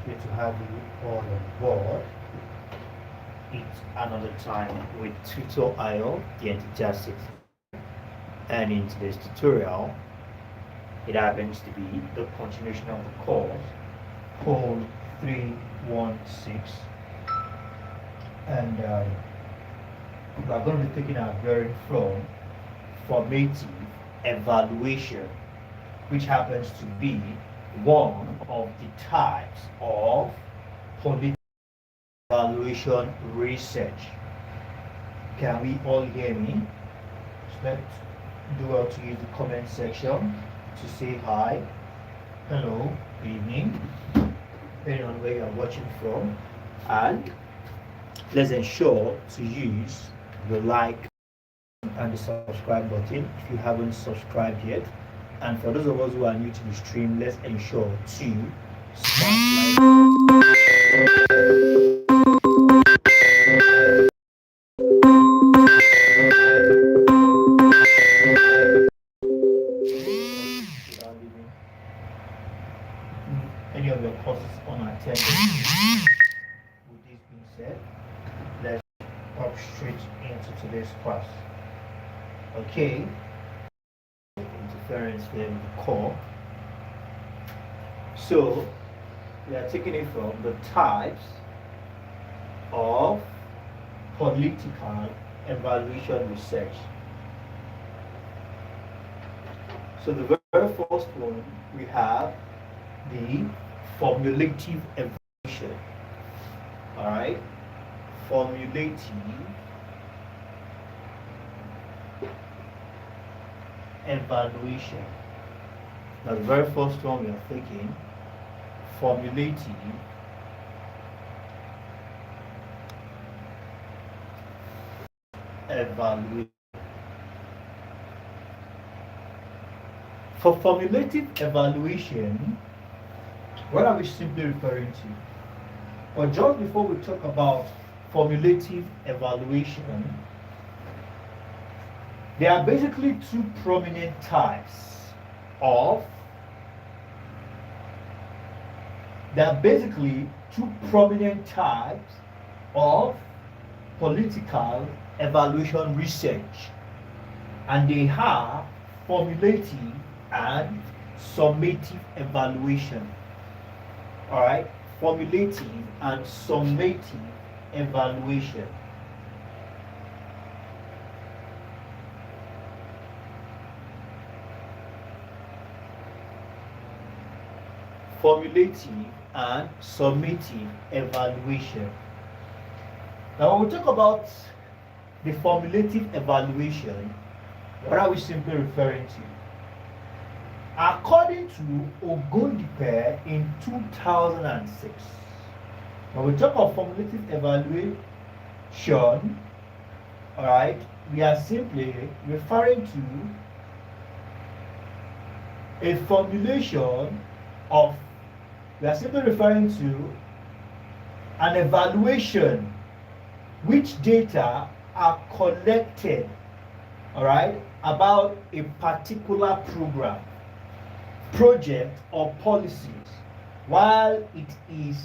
Good to have you all on board. It's another time with Tutor IO, the enthusiastic, and in today's tutorial, it happens to be the continuation of the course, POL316, and we are going to be taking our bearing from formative evaluation, which happens to be one of the types of political evaluation research. Can we all hear me? Let's do well to use the comment section to say hi, hello, good evening, depending on where you are watching from, and let's ensure to use the like and the subscribe button if you haven't subscribed yet. And for those of us who are new to the stream, let's ensure to smash any of your courses unattended. With this being said, let's hop straight into today's class. Okay, interference there with the core. So we are taking it from the types of political evaluation research. So the very first one, we have the formulative evaluation. All right, formulative evaluation. Now the very first one we are taking, formulative evaluation. For formulative evaluation, what are we simply referring to? But just before we talk about formulative evaluation, there are basically two prominent types of political evaluation research, and they are formulative and summative evaluation. All right, formulative and summative evaluation. Formulative and summative evaluation. Now, when we talk about the formulative evaluation, what are we simply referring to? According to Ogundipe in 2006, when we talk of formulative evaluation, all right, we are simply referring to a formulation of, we are simply referring to an evaluation which data are collected, all right, about a particular program, project, or policies while it is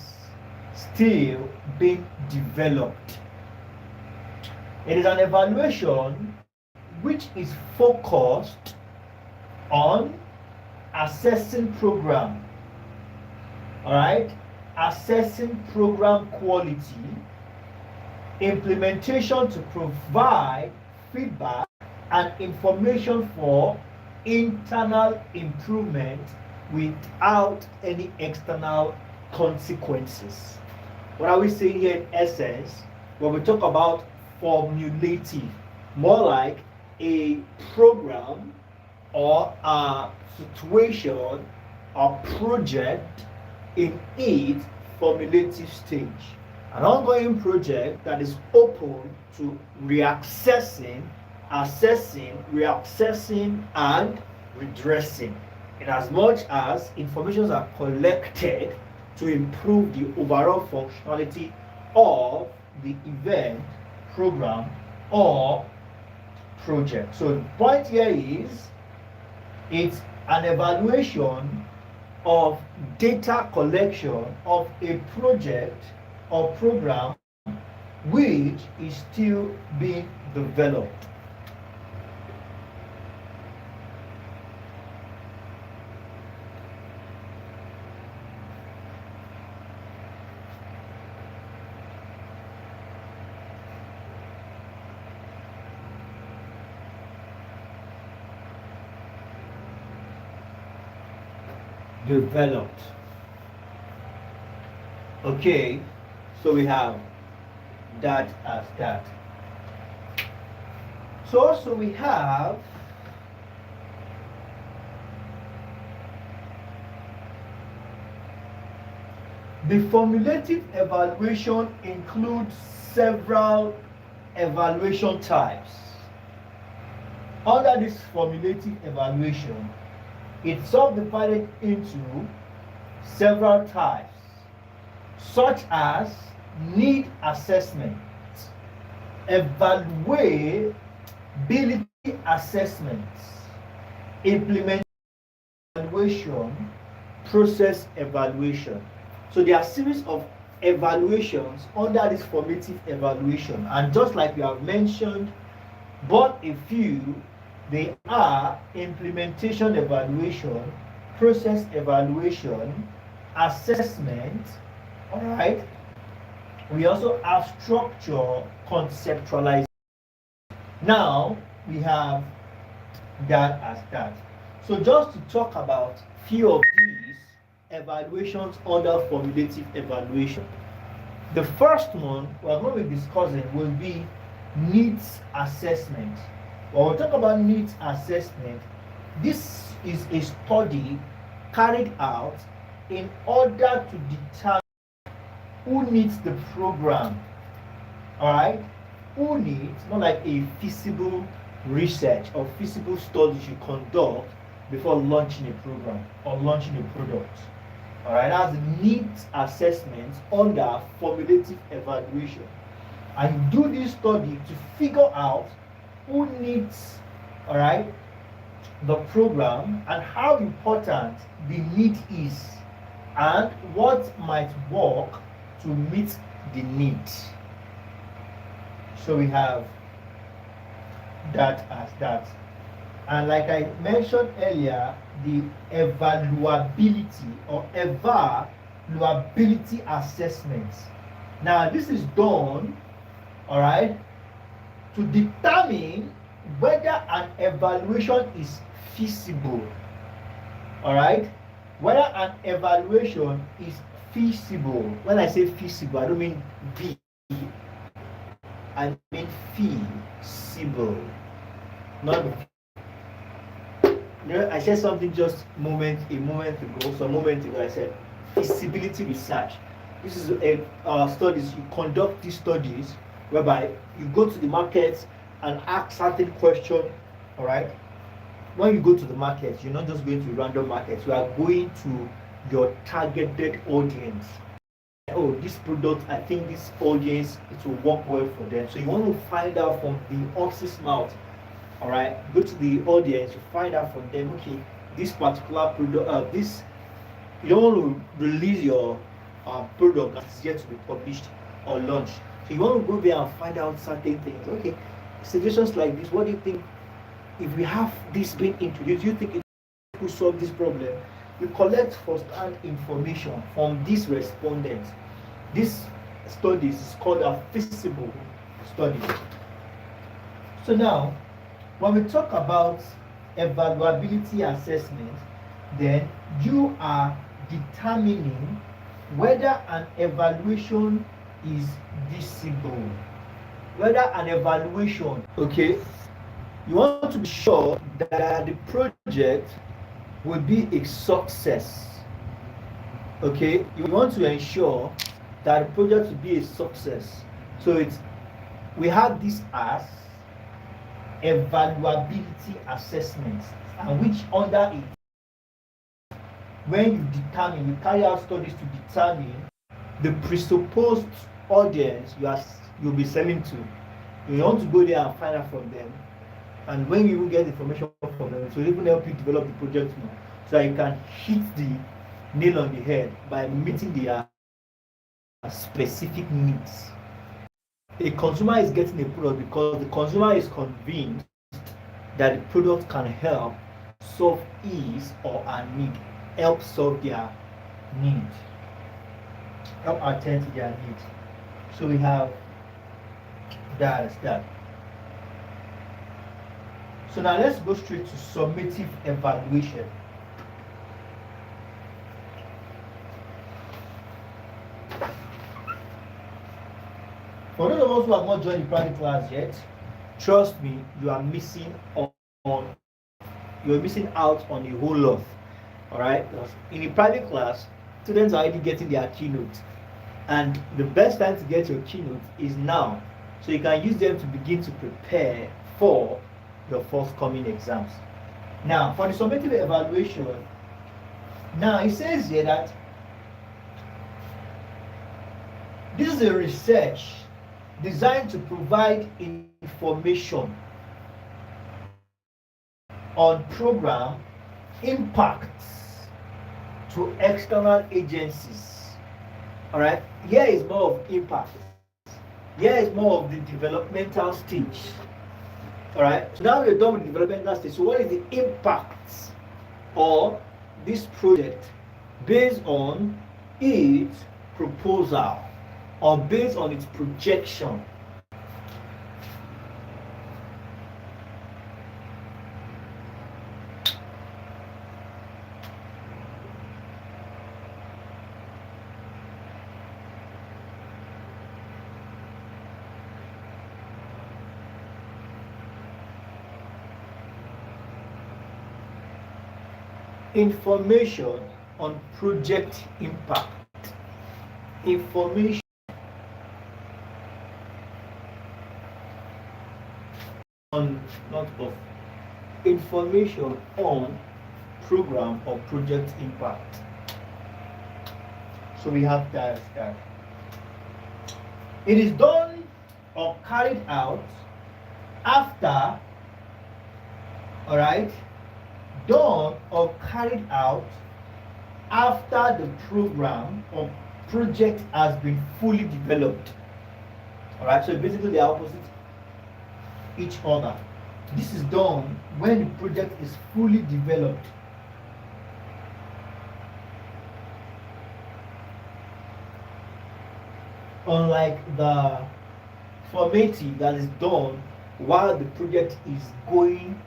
still being developed. It is an evaluation which is focused on assessing program, all right, assessing program quality, implementation to provide feedback and information for internal improvement without any external consequences. What are we saying here in essence? When we talk about formulative, more like a program or a situation or project in its formulative stage. An ongoing project that is open to reassessing, assessing, reassessing, and redressing, in as much as information are collected to improve the overall functionality of the event, program, or project. So the point here is, it's an evaluation of data collection of a project or program which is still being developed. Developed. Okay, so we have that as that. So also we have the formulative evaluation includes several evaluation types. Under this formulative evaluation, it's subdivided into several types, such as need assessment, evaluability assessments, implementation evaluation, process evaluation. So there are a series of evaluations under this formative evaluation, and just like we have mentioned, but a few, they are implementation evaluation, process evaluation, assessment. All right. We also have structure conceptualization. Now we have that as that. So just to talk about few of these evaluations under formulative evaluation. The first one we're going to be discussing will be needs assessment. When we talk about needs assessment, this is a study carried out in order to determine who needs the program. All right, who needs, not like a feasible research or feasible study you conduct before launching a program or launching a product. All right, that's needs assessment under formulative evaluation. And you do this study to figure out who needs, all right, the program and how important the need is and what might work to meet the need. So we have that as that. And like I mentioned earlier, the evaluability or evaluability assessments. Now this is done, all right, to determine whether an evaluation is feasible. All right, whether an evaluation is feasible. When I say feasible, I don't mean B, I mean feasible. Not, you know, I said something just a moment ago. So a moment ago, I said feasibility research. This is a studies. You conduct these studies whereby you go to the market and ask certain question. All right. When you go to the market, you're not just going to random markets. You are going to your targeted audience. Oh, this product, I think this audience, it will work well for them. So you want to find out from the horse's mouth. All right, go to the audience, you find out from them, okay, this particular product, this, you don't want to release your product that's yet to be published or launched. So you want to go there and find out certain things. Okay, situations like this, what do you think if we have this being introduced? Do you think it could solve this problem? You collect first-hand information from these respondents. This study is called a feasible study. So now, when we talk about evaluability assessment, then you are determining whether an evaluation is visible. Whether an evaluation, okay, you want to be sure that the project will be a success. Okay, you want to ensure that the project will be a success. So we have this as evaluability assessment, and which under it, when you carry out studies to determine the presupposed audience you'll be selling to. You want to go there and find out from them, and when you will get information from them, so it will even help you develop the project more, so that you can hit the nail on the head by meeting their specific needs. A consumer is getting a product because the consumer is convinced that the product can help solve his or her need, help solve their need, help attend to their needs. So we have that as that. So now let's go straight to summative evaluation. For those of us who have not joined the private class yet, trust me, you are missing you're missing out on a whole lot. Alright? In a private class, students are already getting their keynote. And the best time to get your keynote is now. So you can use them to begin to prepare for your forthcoming exams. Now, for the summative evaluation, now it says here that this is a research designed to provide information on program impacts to external agencies. All right, here is more of impact. Here is more of the developmental stage. All right, so now we're done with the developmental stage. So what is the impact of this project based on its proposal or based on its projection? Information on project impact. Information on not of information on program or project impact. So we have that. It is done or carried out after, all right, done or carried out after the program or project has been fully developed. All right, so basically they are opposite each other. This is done when the project is fully developed. Unlike the formative that is done while the project is going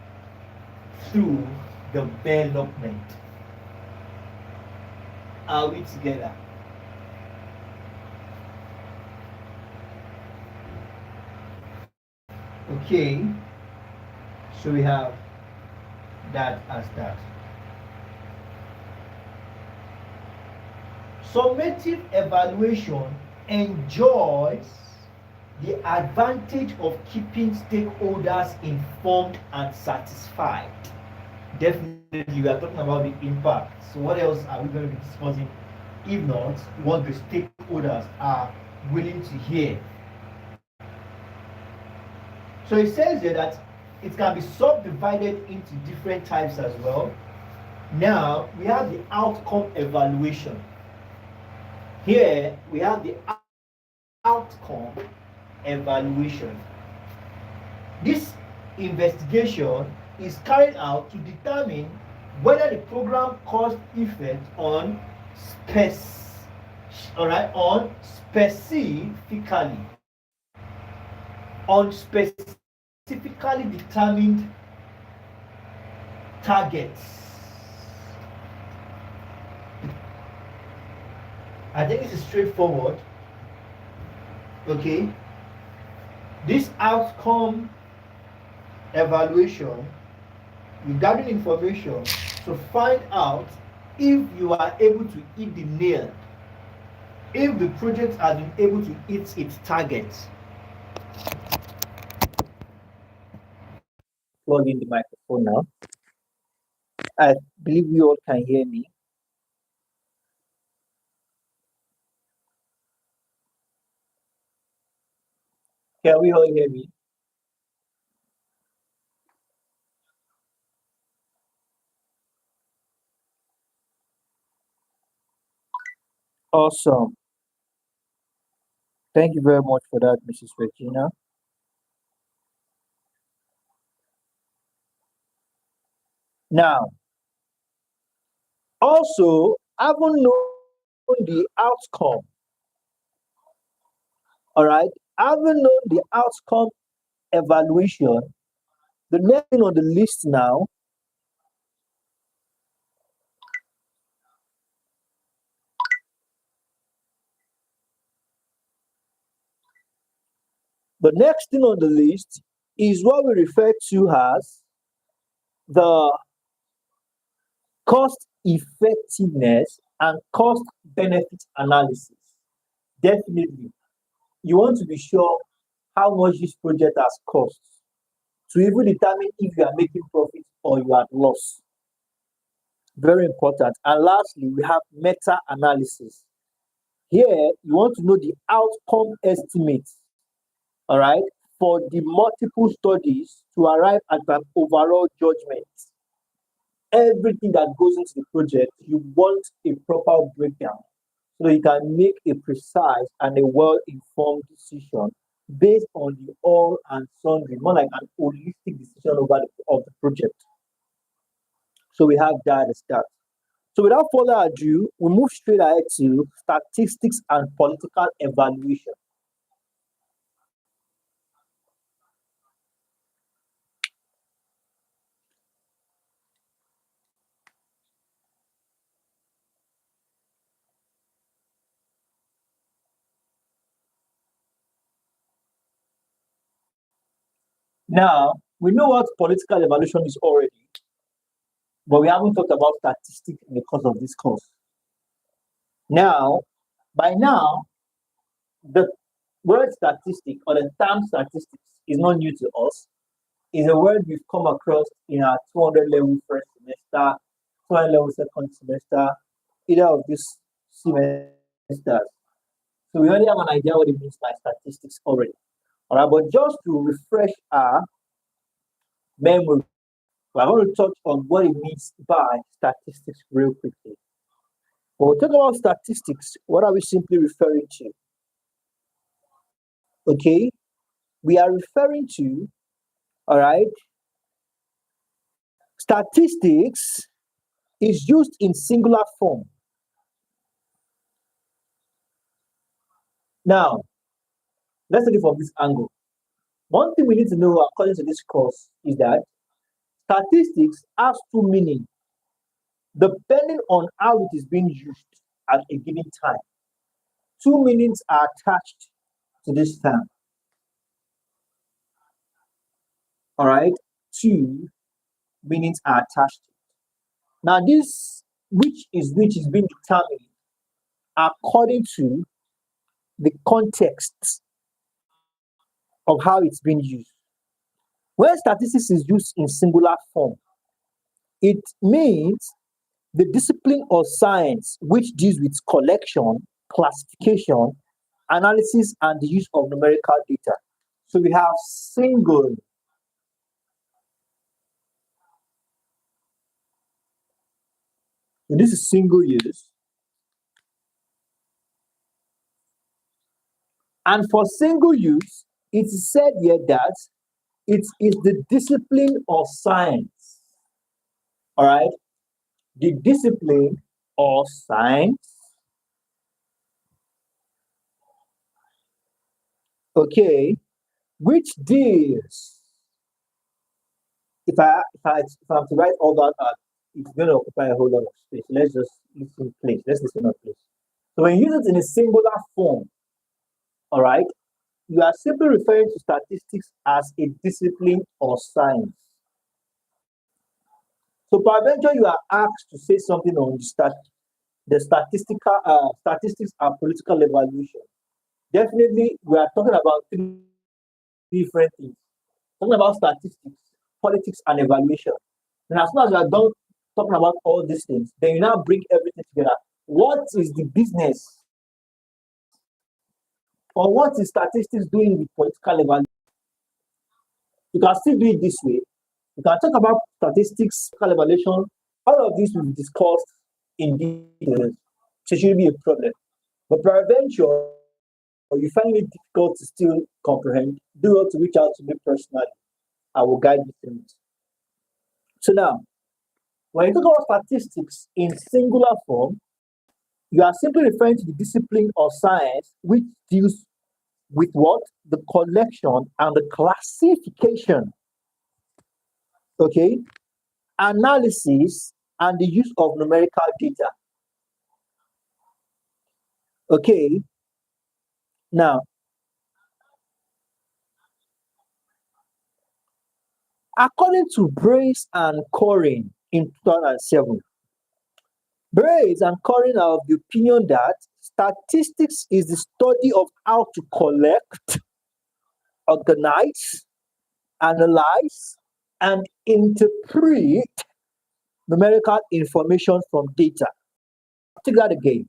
through development. Are we together? Okay, so we have that as that. Summative evaluation enjoys the advantage of keeping stakeholders informed and satisfied. Definitely, we are talking about the impact. So what else are we going to be discussing if not what the stakeholders are willing to hear? So it says here that it can be subdivided into different types as well. Now we have the outcome evaluation. Here we have the outcome evaluation. This investigation is carried out to determine whether the program caused effect on specifically determined targets. I think this is straightforward. Okay. This outcome evaluation, you gather information to find out if you are able to hit the nail, if the project has been able to hit its targets. Plug in the microphone now. I believe you all can hear me. Can we all hear me? Awesome. Thank you very much for that, Mrs. Regina. Now, also, having known the outcome, all right, having known the outcome evaluation, the next thing on the list now, the next thing on the list is what we refer to as the cost effectiveness and cost benefit analysis. Definitely, you want to be sure how much this project has cost to even determine if you are making profit or you are at loss. Very important. And lastly, we have meta analysis. Here, you want to know the outcome estimates, all right, for the multiple studies to arrive at an overall judgment. Everything that goes into the project, you want a proper breakdown so you can make a precise and a well-informed decision based on the all and sundry, more like an holistic decision over of the project. So we have that as that. So without further ado, we move straight ahead to statistics and political evaluation. Now, we know what political evaluation is already, but we haven't talked about statistics in the course of this course. Now, by now, the word statistic or the term statistics is not new to us. It's a word we've come across in our 200 level first semester, 200 level second semester, either of these semesters. So we already have an idea what it means by statistics already. All right, but just to refresh our memory, we're going to touch on what it means by statistics real quickly. When we talk about statistics, what are we simply referring to? Okay, we are referring to, all right, statistics is used in singular form. Now, let's take it from this angle. One thing we need to know according to this course is that statistics has two meanings depending on how it is being used at a given time. Two meanings are attached to this term. All right, two meanings are attached. Now, this which is being determined according to the context of how it's being used. When statistics is used in singular form, it means the discipline of science which deals with collection, classification, analysis, and the use of numerical data. So we have single, and this is single use. And for single use, it is said here that it is the discipline of science. All right, the discipline of science, okay, which deals. If I have to write all that out, it's going to occupy a whole lot of space. Let's just listen, please. Let's listen up, please. So when you use it in a singular form, all right, you are simply referring to statistics as a discipline or science. So peradventure you are asked to say something on the statistics and political evaluation. Definitely, we are talking about three different things. Talking about statistics, politics, and evaluation. And as soon as you are done talking about all these things, then you now bring everything together. What is the business or what is statistics doing with political evaluation? You can still do it this way. You can talk about statistics, political evaluation. All of this will be discussed in detail. So it shouldn't be a problem. But peradventure, or you find it difficult to still comprehend, do not to reach out to me personally. I will guide you through it. So now, when you talk about statistics in singular form, you are simply referring to the discipline of science which deals with what? The collection and the classification, okay, analysis and the use of numerical data. Okay, now, according to Brace and Corin in 2007, Brace and Corin are of the opinion that statistics is the study of how to collect, organize, analyze, and interpret numerical information from data. Take that again.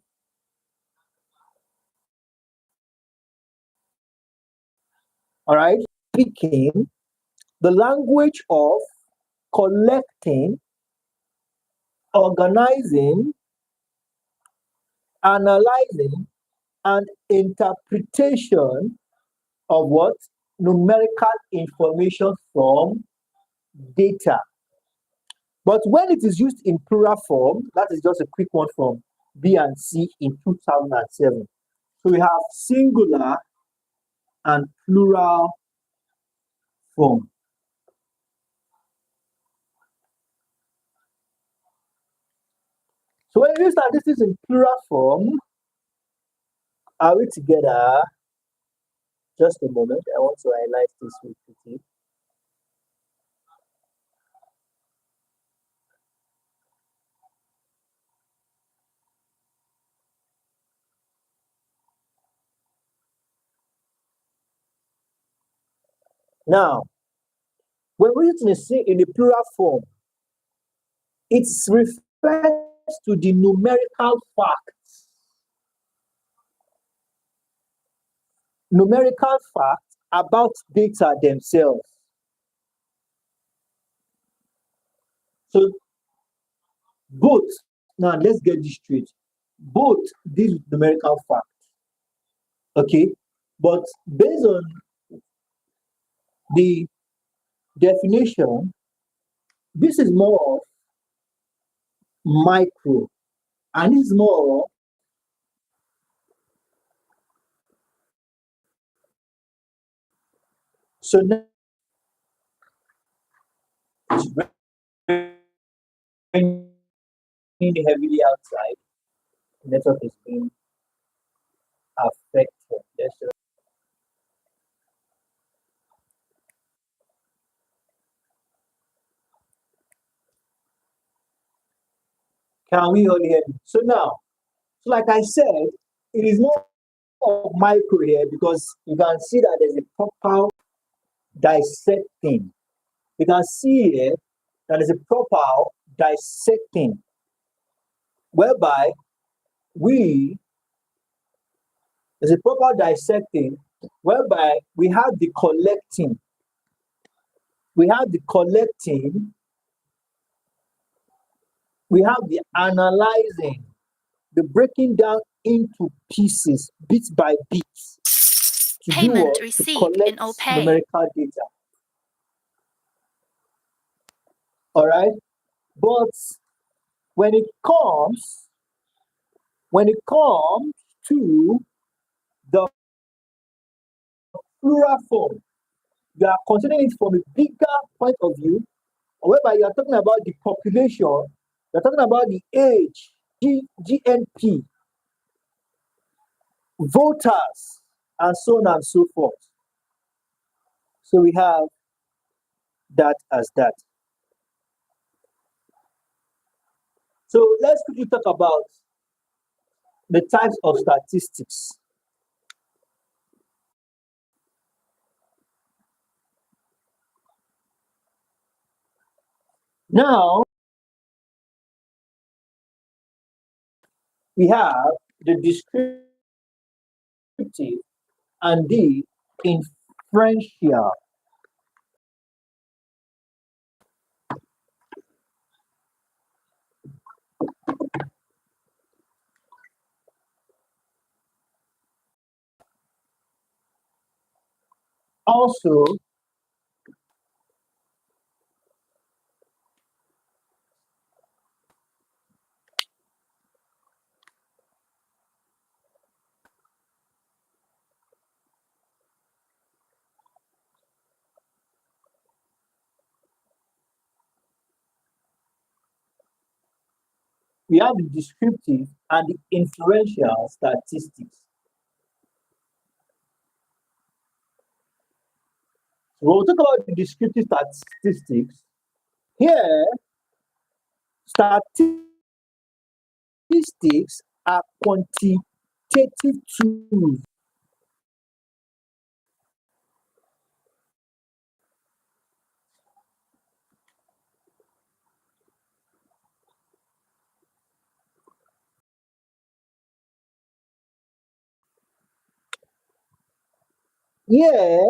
All right. Speaking the language of collecting, organizing, analyzing, and interpretation of what? Numerical information from data. But when it is used in plural form, that is just a quick one from B and C in 2007. So we have singular and plural form. So when we use statistics in plural form, are we together? Just a moment. I want to highlight this with you. Now, when we use it in the plural form, it refers to the numerical facts about data themselves. So both, now let's get this straight. Both these numerical facts, okay, but based on the definition, this is more of micro, and this is more of so now it's raining heavily outside. Network is being affected. Can we all hear me? So now, so like I said, it is more of micro here because you can see that there's a proper dissecting. You can see here that there's a proper dissecting whereby we there's a proper dissecting whereby we have the collecting, we have the collecting, we have the analyzing, the breaking down into pieces, bit by bit, to do Payment what? To received in collect OPay. numerical data. All right, but when it comes to the plural form, you are considering it from a bigger point of view, whereby you are talking about the population, you're talking about the age, GNP, voters, and so on and so forth. So we have that as that. So let's quickly talk about the types of statistics. Now, we have the descriptive and the inferential. also we have the descriptive and the inferential statistics. We'll talk about the descriptive statistics. Here, statistics are quantitative tools. Here,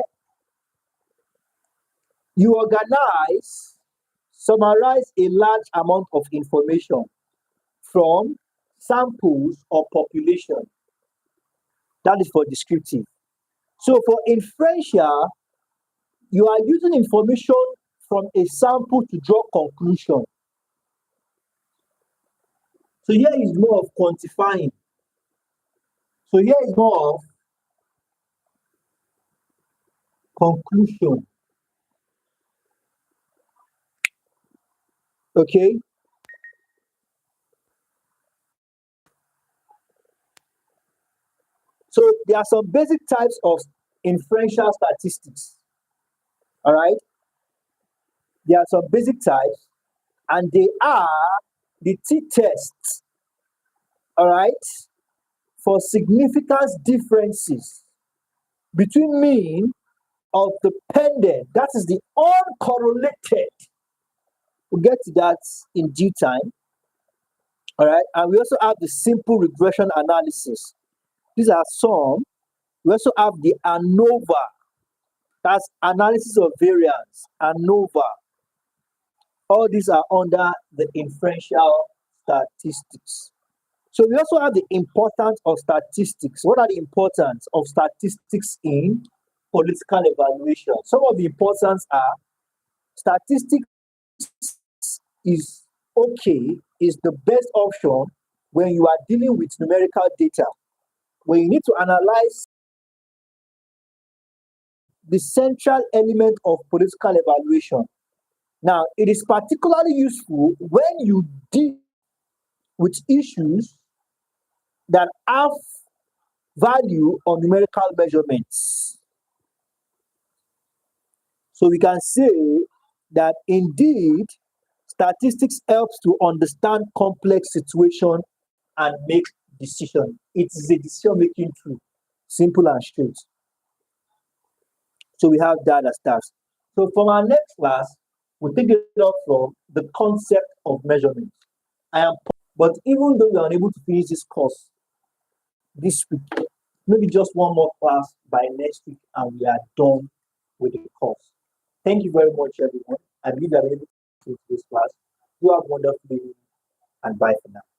you organize, summarize a large amount of information from samples or population. That is for descriptive. So for inferential, you are using information from a sample to draw conclusion. So here is more of quantifying. So here is more of conclusion. Okay. So there are some basic types of inferential statistics. All right. There are some basic types, and they are the t-tests. All right. For significance differences between mean of the pendant, that is the uncorrelated. We'll get to that in due time. All right. And we also have the simple regression analysis. These are some. We also have the ANOVA. That's analysis of variance, ANOVA. All these are under the inferential statistics. So we also have the importance of statistics. What are the importance of statistics in political evaluation? Some of the importance are statistics is okay, is the best option when you are dealing with numerical data, when you need to analyze the central element of political evaluation. Now, it is particularly useful when you deal with issues that have value on numerical measurements. So we can say that indeed, statistics helps to understand complex situation and make decision. It is a decision-making tool, simple and straight. So we have that as that. So from our next class, we'll take it up from the concept of measurement. But even though we are unable to finish this course this week, maybe just one more class by next week, and we are done with the course. Thank you very much, everyone. I believe you are able to finish this class. You have a wonderful day, and bye for now.